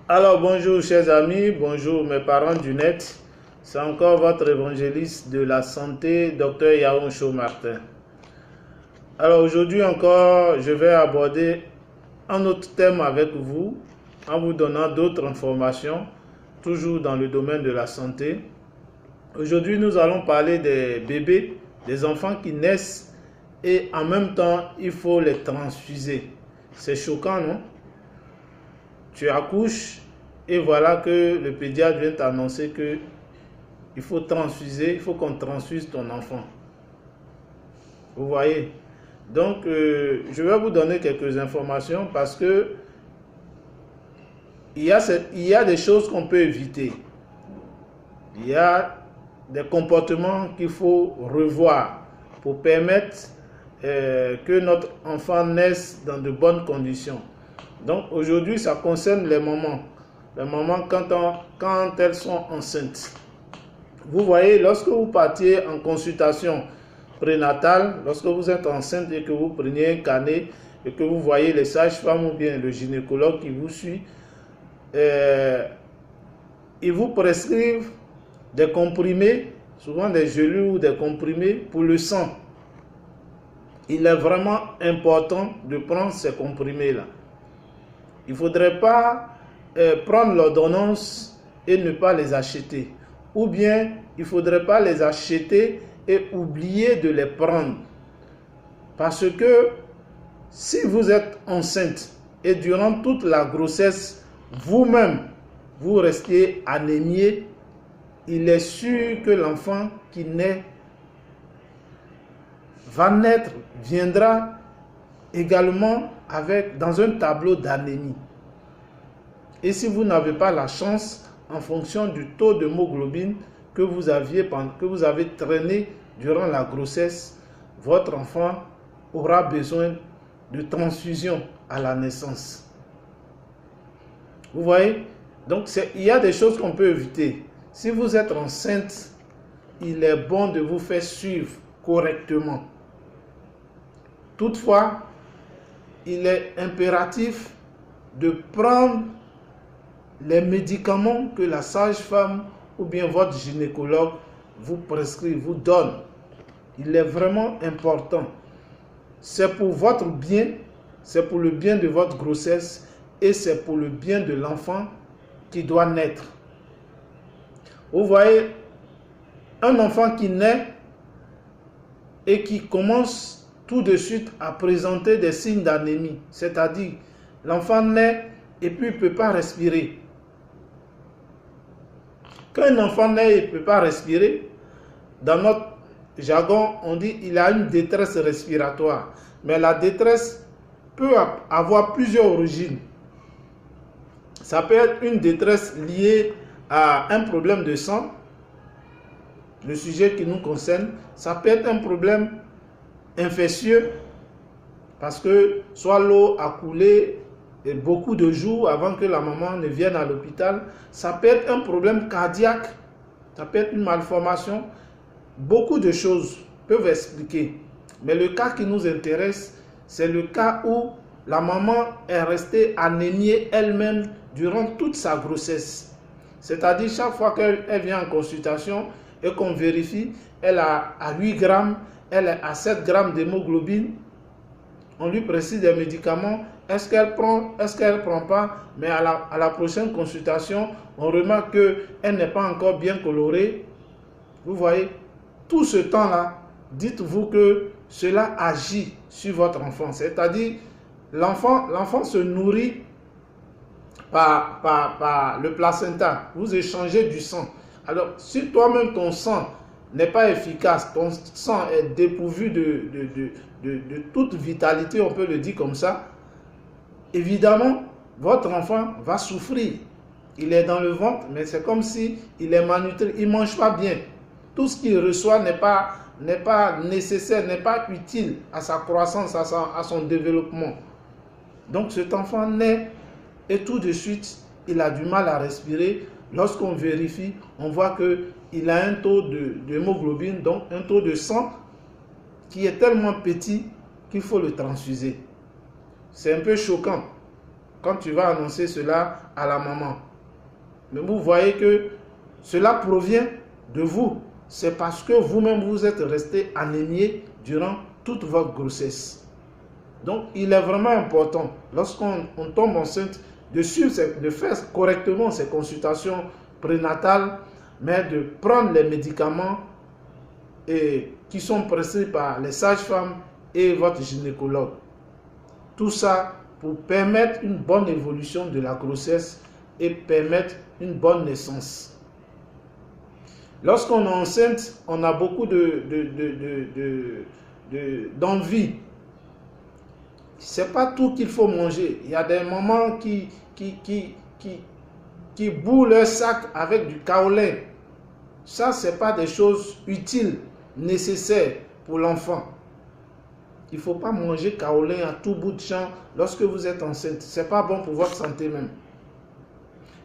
Alors bonjour chers amis, bonjour mes parents du net. C'est encore votre évangéliste de la santé, Dr Yaouncho Martin. Alors aujourd'hui encore, je vais aborder un autre thème avec vous, en vous donnant d'autres informations, toujours dans le domaine de la santé. Aujourd'hui, nous allons parler des bébés, des enfants qui naissent et en même temps, il faut les transfuser. C'est choquant, non? Tu accouches et voilà que le pédiatre vient t'annoncer que il faut transfuser, il faut qu'on transfuse ton enfant. Vous voyez? Donc, je vais vous donner quelques informations parce que il y a des choses qu'on peut éviter. Il y a des comportements qu'il faut revoir pour permettre que notre enfant naisse dans de bonnes conditions. Donc aujourd'hui, ça concerne les mamans. Les mamans quand elles sont enceintes. Vous voyez, lorsque vous partiez en consultation prénatale, lorsque vous êtes enceinte et que vous preniez un carnet et que vous voyez les sages-femmes ou bien le gynécologue qui vous suit, ils vous prescrivent des comprimés, souvent des gélules ou des comprimés pour le sang. Il est vraiment important de prendre ces comprimés-là. Il ne faudrait pas prendre l'ordonnance et ne pas les acheter. Ou bien, il ne faudrait pas les acheter et oublier de les prendre. Parce que si vous êtes enceinte et durant toute la grossesse, vous-même, vous restez anémié, il est sûr que l'enfant qui naît viendra également dans un tableau d'anémie. Et si vous n'avez pas la chance, en fonction du taux d'hémoglobine que vous avez traîné durant la grossesse, votre enfant aura besoin de transfusion à la naissance. Vous voyez? Donc, il y a des choses qu'on peut éviter. Si vous êtes enceinte, il est bon de vous faire suivre correctement. Toutefois, il est impératif de prendre les médicaments que la sage-femme ou bien votre gynécologue vous prescrit, vous donne. Il est vraiment important. C'est pour votre bien, c'est pour le bien de votre grossesse et c'est pour le bien de l'enfant qui doit naître. Vous voyez, un enfant qui naît et qui commence tout de suite à présenter des signes d'anémie, c'est-à-dire l'enfant naît et puis il ne peut pas respirer. Quand un enfant naît et ne peut pas respirer, dans notre jargon, on dit qu'il a une détresse respiratoire. Mais la détresse peut avoir plusieurs origines. Ça peut être une détresse liée à un problème de sang, le sujet qui nous concerne. Ça peut être un problème infectieux, parce que soit l'eau a coulé et beaucoup de jours avant que la maman ne vienne à l'hôpital. Ça peut être un problème cardiaque, ça peut être une malformation. Beaucoup de choses peuvent expliquer. Mais le cas qui nous intéresse, c'est le cas où la maman est restée anémiée elle-même durant toute sa grossesse. C'est-à-dire chaque fois qu'elle vient en consultation et qu'on vérifie, elle a 8 grammes, elle est à 7 grammes d'hémoglobine. On lui prescrit des médicaments. Est-ce qu'elle prend, est-ce qu'elle ne prend pas? Mais à la prochaine consultation, on remarque qu'elle n'est pas encore bien colorée. Vous voyez, tout ce temps-là, dites-vous que cela agit sur votre enfant. C'est-à-dire, l'enfant se nourrit par le placenta. Vous échangez du sang. Alors, si toi-même ton sang n'est pas efficace, ton sang est dépourvu de toute vitalité, on peut le dire comme ça, évidemment, votre enfant va souffrir. Il est dans le ventre, mais c'est comme si il est malnutri, il ne mange pas bien. Tout ce qu'il reçoit n'est pas nécessaire, n'est pas utile à sa croissance, à son développement. Donc cet enfant naît et tout de suite, il a du mal à respirer. Lorsqu'on vérifie, on voit qu'il a un taux d'hémoglobine, donc un taux de sang qui est tellement petit qu'il faut le transfuser. C'est un peu choquant. quand tu vas annoncer cela à la maman. Mais vous voyez que cela provient de vous. C'est parce que vous-même vous êtes resté anémié durant toute votre grossesse. Donc, il est vraiment important, lorsqu'on tombe enceinte, de suivre, de faire correctement ces consultations prénatales, mais de prendre les médicaments qui sont prescrits par les sages-femmes et votre gynécologue. Tout ça pour permettre une bonne évolution de la grossesse et permettre une bonne naissance. Lorsqu'on est enceinte, on a beaucoup d'envie. C'est pas tout qu'il faut manger. Il y a des mamans qui bouent leur sac avec du kaolin. Ça, c'est pas des choses utiles, nécessaires pour l'enfant. Il ne faut pas manger kaolin à tout bout de champ lorsque vous êtes enceinte. Ce n'est pas bon pour votre santé même.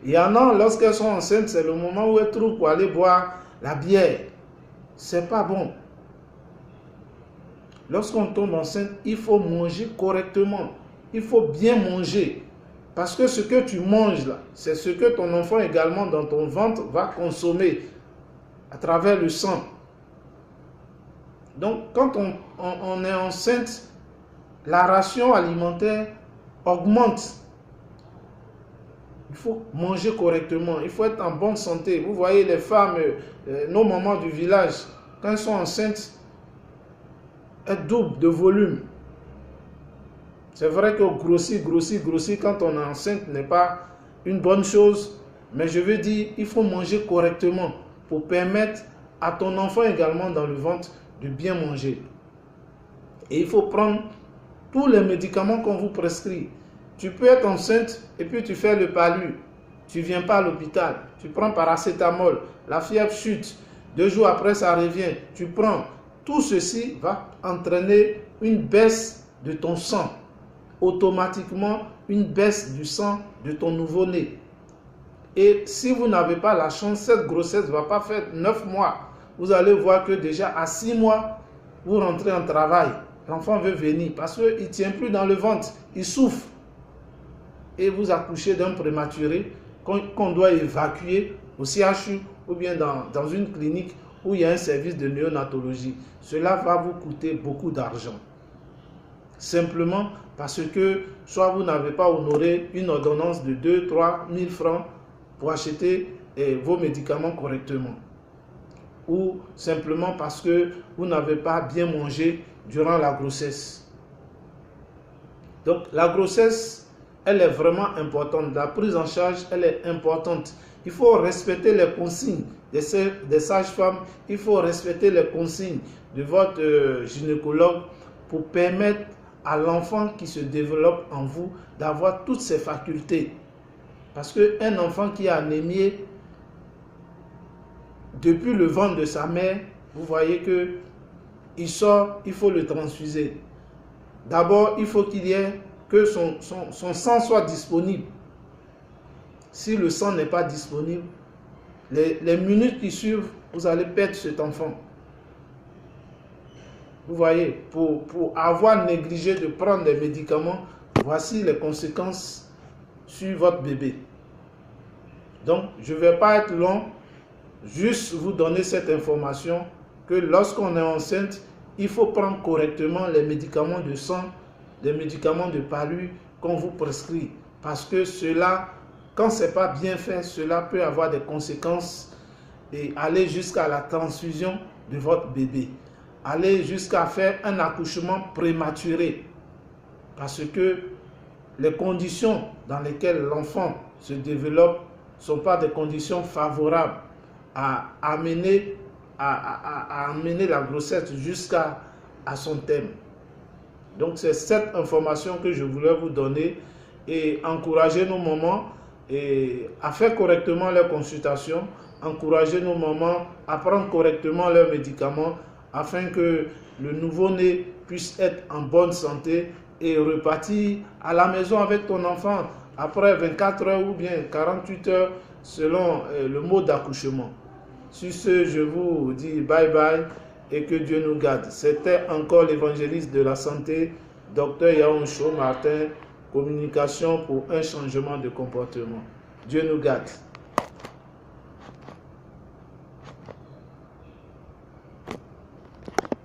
Il y en a, lorsqu'elles sont enceintes, c'est le moment où elles trouvent pour aller boire la bière. Ce n'est pas bon. Lorsqu'on tombe enceinte, il faut manger correctement. Il faut bien manger. Parce que ce que tu manges là, c'est ce que ton enfant également dans ton ventre va consommer à travers le sang. Donc, quand on est enceinte, la ration alimentaire augmente. Il faut manger correctement. Il faut être en bonne santé. Vous voyez les femmes, nos mamans du village, quand elles sont enceintes, elles doublent de volume. C'est vrai que grossir quand on est enceinte n'est pas une bonne chose. Mais je veux dire, il faut manger correctement pour permettre à ton enfant également dans le ventre de bien manger. Et il faut prendre tous les médicaments qu'on vous prescrit. Tu peux être enceinte et puis tu fais le palu. Tu ne viens pas à l'hôpital. Tu prends paracétamol. La fièvre chute. 2 jours après, ça revient. Tu prends. Tout ceci va entraîner une baisse de ton sang. Automatiquement, une baisse du sang de ton nouveau-né. Et si vous n'avez pas la chance, cette grossesse ne va pas faire 9 mois. Vous allez voir que déjà à 6 mois, vous rentrez en travail. L'enfant veut venir parce qu'il ne tient plus dans le ventre. Il souffre. Et vous accouchez d'un prématuré qu'on doit évacuer au CHU ou bien dans une clinique où il y a un service de néonatologie. Cela va vous coûter beaucoup d'argent. Simplement parce que soit vous n'avez pas honoré une ordonnance de 2-3 000 francs pour acheter vos médicaments correctement. Ou simplement parce que vous n'avez pas bien mangé durant la grossesse. Donc la grossesse, elle est vraiment importante. La prise en charge, elle est importante. Il faut respecter les consignes des sages-femmes. Il faut respecter les consignes de votre gynécologue pour permettre à l'enfant qui se développe en vous d'avoir toutes ses facultés. Parce qu'un enfant qui est anémié, depuis le ventre de sa mère, vous voyez que il sort, il faut le transfuser. D'abord, il faut qu'il y ait que son sang soit disponible. Si le sang n'est pas disponible, les minutes qui suivent, vous allez perdre cet enfant. Vous voyez, pour avoir négligé de prendre des médicaments, voici les conséquences sur votre bébé. Donc, je ne vais pas être long, juste vous donner cette information que lorsqu'on est enceinte, il faut prendre correctement les médicaments de sang, les médicaments de palu qu'on vous prescrit. Parce que cela, quand ce n'est pas bien fait, cela peut avoir des conséquences et aller jusqu'à la transfusion de votre bébé. Aller jusqu'à faire un accouchement prématuré. Parce que les conditions dans lesquelles l'enfant se développe ne sont pas des conditions favorables à amener la grossesse jusqu'à son terme. Donc c'est cette information que je voulais vous donner et encourager nos mamans à faire correctement leurs consultations, encourager nos mamans à prendre correctement leurs médicaments afin que le nouveau-né puisse être en bonne santé et repartir à la maison avec ton enfant après 24 heures ou bien 48 heures selon le mode d'accouchement. Sur ce, je vous dis bye bye et que Dieu nous garde. C'était encore l'évangéliste de la santé, Dr Yaonsho Martin, Communication pour un changement de comportement. Dieu nous garde.